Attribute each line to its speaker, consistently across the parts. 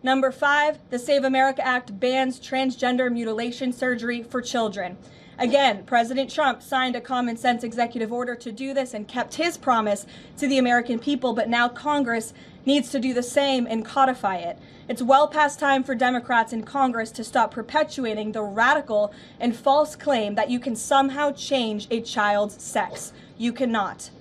Speaker 1: Number 5, the Save America Act bans transgender mutilation surgery for children. Again, President Trump signed a common sense executive order to do this and kept his promise to the American people, but now Congress needs to do the same and codify it. It's well past time for Democrats in Congress to stop perpetuating the radical and false claim that you can somehow change a child's sex. You cannot.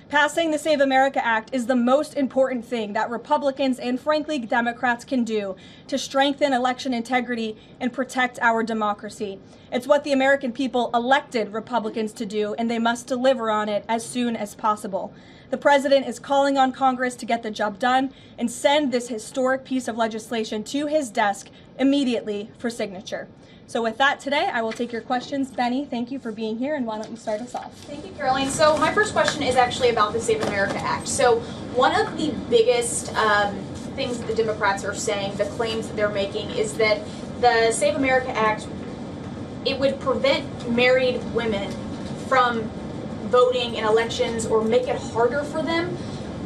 Speaker 1: Passing the Save America Act is the most important thing that Republicans and frankly Democrats can do to strengthen election integrity and protect our democracy. It's what the American people elected Republicans to do, and they must deliver on it as soon as possible. The president is calling on Congress to get the job done and send this historic piece of legislation to his desk immediately for signature. So with that today, I will take your questions. Benny, thank you for being here, and why don't you start us off?
Speaker 2: Thank you, Karoline. So my first question is actually about the Save America Act. So one of the biggest things that the Democrats are saying, the claims that they're making, is that the Save America Act, it would prevent married women from voting in elections or make it harder for them.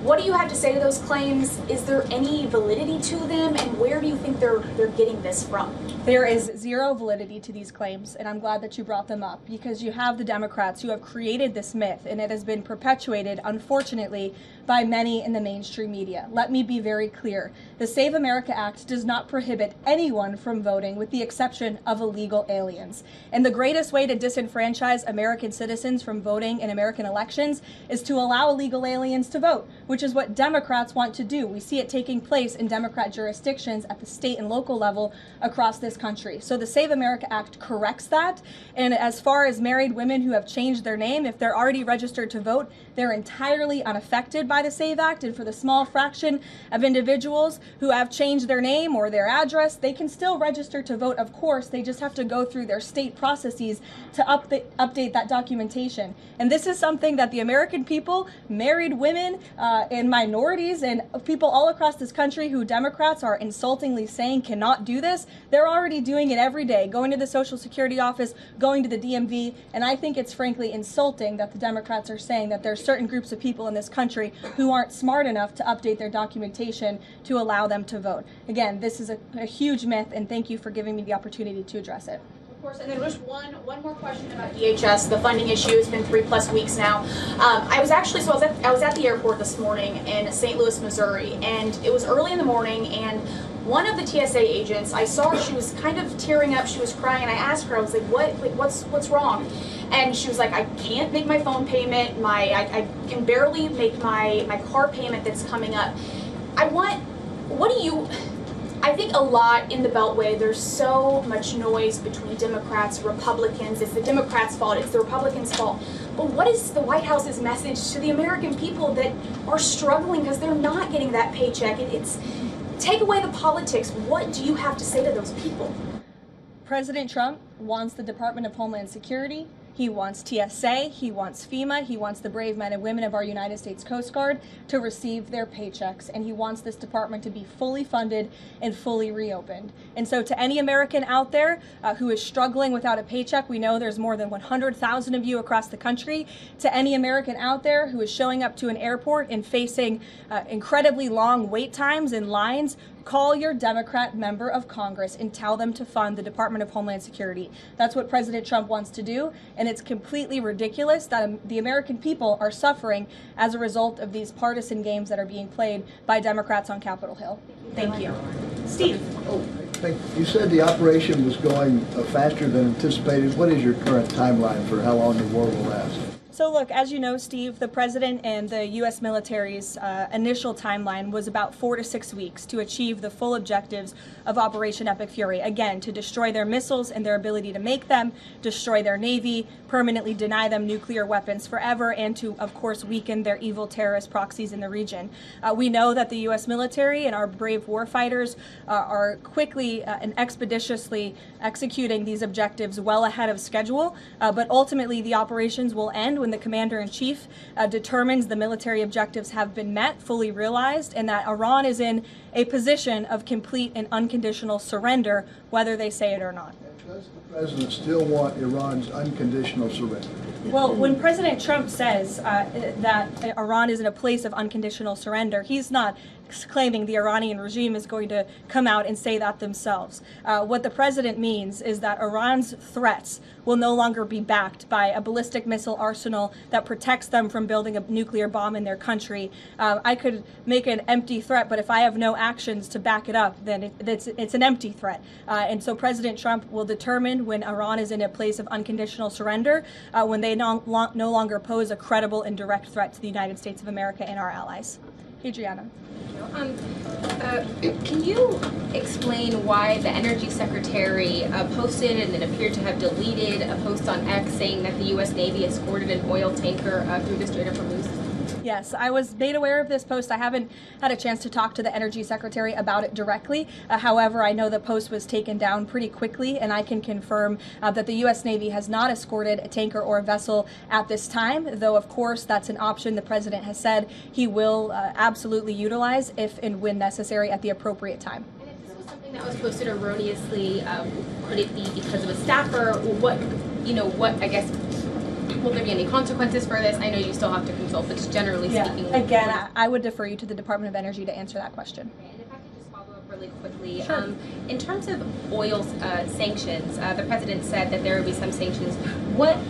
Speaker 2: What do you have to say to those claims? Is there any validity to them, and where do you think they're getting this from?
Speaker 1: There is zero validity to these claims, and I'm glad that you brought them up, because you have the Democrats who have created this myth, and it has been perpetuated, unfortunately, by many in the mainstream media. Let me be very clear. The Save America Act does not prohibit anyone from voting with the exception of illegal aliens. And the greatest way to disenfranchise American citizens from voting in American elections is to allow illegal aliens to vote, which is what Democrats want to do. We see it taking place in Democrat jurisdictions at the state and local level across this country. So the Save America Act corrects that. And as far as married women who have changed their name, if they're already registered to vote, they're entirely unaffected by the SAVE Act. And for the small fraction of individuals who have changed their name or their address, they can still register to vote. Of course, they just have to go through their state processes to update that documentation. And this is something that the American people, married women, and minorities, and people all across this country who Democrats are insultingly saying cannot do this, they're already doing it every day, going to the Social Security office, going to the DMV, and I think it's frankly insulting that the Democrats are saying that there's certain groups of people in this country who aren't smart enough to update their documentation to allow them to vote. Again, this is a huge myth, and thank you for giving me the opportunity to address it.
Speaker 2: Of course, and then just one more question about DHS, the funding issue. It's been 3+ weeks now. I was at the airport this morning in St. Louis, Missouri, and it was early in the morning, and one of the TSA agents, I saw her, she was kind of tearing up, she was crying, and I asked her, I was like, what's wrong? And she was like, I can't make my phone payment, I can barely make my car payment that's coming up. I think a lot in the Beltway, there's so much noise between Democrats, Republicans. It's the Democrats' fault, it's the Republicans' fault. But what is the White House's message to the American people that are struggling because they're not getting that paycheck? It's take away the politics. What do you have to say to those people?
Speaker 1: President Trump wants the Department of Homeland Security. He wants TSA, he wants FEMA, he wants the brave men and women of our United States Coast Guard to receive their paychecks, and he wants this department to be fully funded and fully reopened. And so to any American out there who is struggling without a paycheck, we know there's more than 100,000 of you across the country. To any American out there who is showing up to an airport and facing incredibly long wait times and lines, call your Democrat member of Congress and tell them to fund the Department of Homeland Security. That's what President Trump wants to do, and it's completely ridiculous that the American people are suffering as a result of these partisan games that are being played by Democrats on Capitol Hill. Thank you. Steve.
Speaker 3: You said the operation was going faster than anticipated. What is your current timeline for how long the war will last?
Speaker 1: So look, as you know, Steve, the president and the U.S. military's initial timeline was about 4 to 6 weeks to achieve the full objectives of Operation Epic Fury. Again, to destroy their missiles and their ability to make them, destroy their Navy, permanently deny them nuclear weapons forever, and to, of course, weaken their evil terrorist proxies in the region. We know that the U.S. military and our brave warfighters are quickly and expeditiously executing these objectives well ahead of schedule, but ultimately the operations will end when the commander-in-chief determines the military objectives have been met, fully realized, and that Iran is in a position of complete and unconditional surrender, whether they say it or not.
Speaker 3: Does the president still want Iran's unconditional surrender?
Speaker 1: Well, when President Trump says that Iran is in a place of unconditional surrender, he's not claiming the Iranian regime is going to come out and say that themselves. What the president means is that Iran's threats will no longer be backed by a ballistic missile arsenal that protects them from building a nuclear bomb in their country. I could make an empty threat, but if I have no actions to back it up, then it's an empty threat. And so President Trump will determine when Iran is in a place of unconditional surrender, when they no longer pose a credible and direct threat to the United States of America and our allies. Adriana.
Speaker 4: Can you explain why the Energy Secretary posted and then appeared to have deleted a post on X saying that the U.S. Navy escorted an oil tanker through the Strait of Hormuz?
Speaker 1: Yes, I was made aware of this post. I haven't had a chance to talk to the Energy Secretary about it directly. However, I know the post was taken down pretty quickly, and I can confirm that the U.S. Navy has not escorted a tanker or a vessel at this time, though, of course, that's an option the President has said he will absolutely utilize if and when necessary at the appropriate time.
Speaker 4: And if this was something that was posted erroneously, could it be because of a staffer? What, I guess, will there be any consequences for this? I know you still have to consult, but just generally speaking.
Speaker 1: Again, I would defer you to the Department of Energy to answer that question.
Speaker 4: And if I could just follow up really quickly.
Speaker 1: Sure.
Speaker 4: In terms of oil sanctions, the president said that there would be some sanctions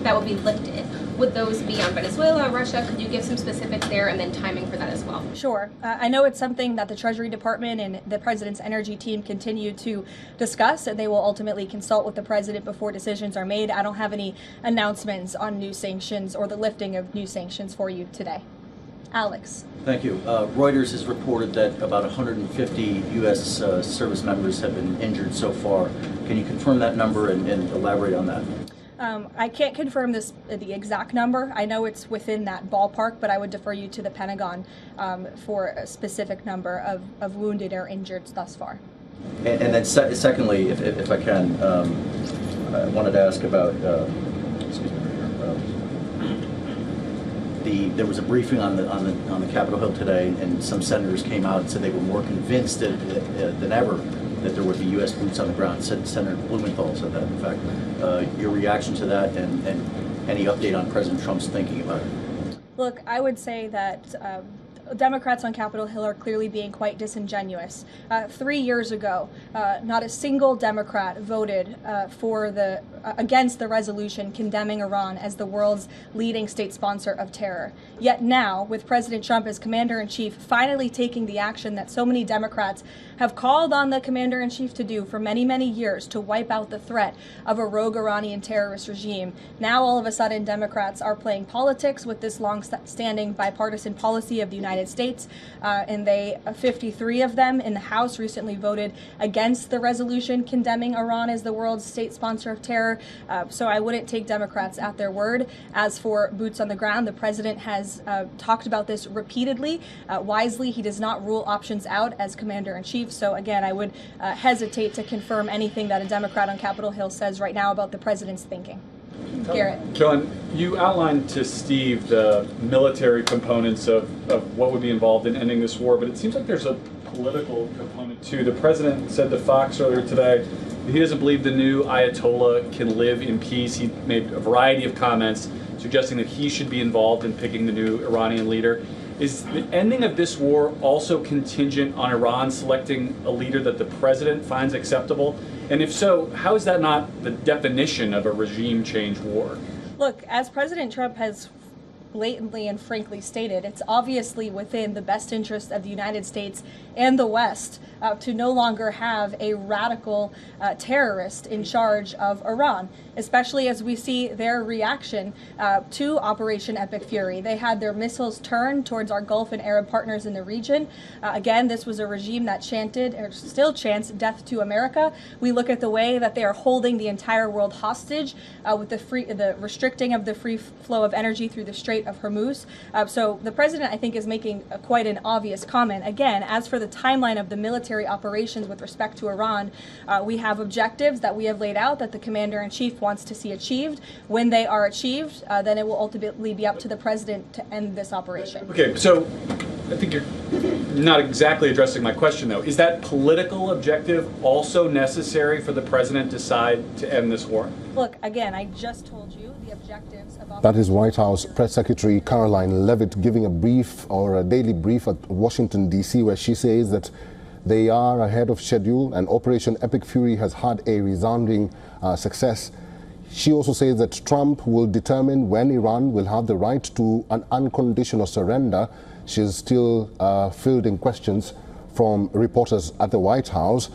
Speaker 4: that would be lifted. Would those be on Venezuela, Russia? Could you give some specifics there and then timing for that as well?
Speaker 1: Sure. I know it's something that the Treasury Department and the President's energy team continue to discuss, and they will ultimately consult with the President before decisions are made. I don't have any announcements on new sanctions or the lifting of new sanctions for you today. Alex.
Speaker 5: Thank you. Reuters has reported that about 150 U.S. service members have been injured so far. Can you confirm that number and elaborate on that?
Speaker 1: I can't confirm the exact number. I know it's within that ballpark, but I would defer you to the Pentagon for a specific number of wounded or injured thus far.
Speaker 5: And then secondly, if I can, I wanted to ask about, there was a briefing on the Capitol Hill today, and some senators came out and said they were more convinced than ever that there would be U.S. boots on the ground. Senator Blumenthal said that, in fact. Your reaction to that and any update on President Trump's thinking about it?
Speaker 1: Look, I would say that Democrats on Capitol Hill are clearly being quite disingenuous. 3 years ago, not a single Democrat voted against the resolution condemning Iran as the world's leading state sponsor of terror. Yet now, with President Trump as commander-in-chief finally taking the action that so many Democrats have called on the commander-in-chief to do for many, many years, to wipe out the threat of a rogue Iranian terrorist regime, now all of a sudden Democrats are playing politics with this long-standing bipartisan policy of the United States, and 53 of them in the House recently voted against the resolution condemning Iran as the world's state sponsor of terror. So I wouldn't take Democrats at their word. As for boots on the ground, the president has talked about this repeatedly. Wisely, he does not rule options out as commander-in-chief. So again, I would hesitate to confirm anything that a Democrat on Capitol Hill says right now about the president's thinking. Garrett.
Speaker 6: Karoline, you outlined to Steve the military components of what would be involved in ending this war, but it seems like there's a political component too. The president said to Fox earlier today that he doesn't believe the new Ayatollah can live in peace. He made a variety of comments suggesting that he should be involved in picking the new Iranian leader. Is the ending of this war also contingent on Iran selecting a leader that the president finds acceptable? And if so, how is that not the definition of a regime change war?
Speaker 1: Look, as President Trump has blatantly and frankly stated, it's obviously within the best interest of the United States and the West to no longer have a radical terrorist in charge of Iran, especially as we see their reaction to Operation Epic Fury. They had their missiles turned towards our Gulf and Arab partners in the region. Again, this was a regime that chanted, or still chants, death to America. We look at the way that they are holding the entire world hostage with the restricting of the free flow of energy through the Strait of Hormuz. So the president, I think, is making quite an obvious comment. Again, as for the timeline of the military operations with respect to Iran, we have objectives that we have laid out that the commander-in-chief wants to see achieved. When they are achieved, then it will ultimately be up to the president to end this operation.
Speaker 6: Okay, so I think you're not exactly addressing my question, though. Is that political objective also necessary for the president to decide to end this war?
Speaker 1: Look, again, I just told you the objectives of...
Speaker 7: That is White House Press Secretary Karoline Leavitt giving a brief or a daily brief at Washington, D.C., where she says that they are ahead of schedule and Operation Epic Fury has had a resounding success. She also says that Trump will determine when Iran will have the right to an unconditional surrender. She's still fielding questions from reporters at the White House.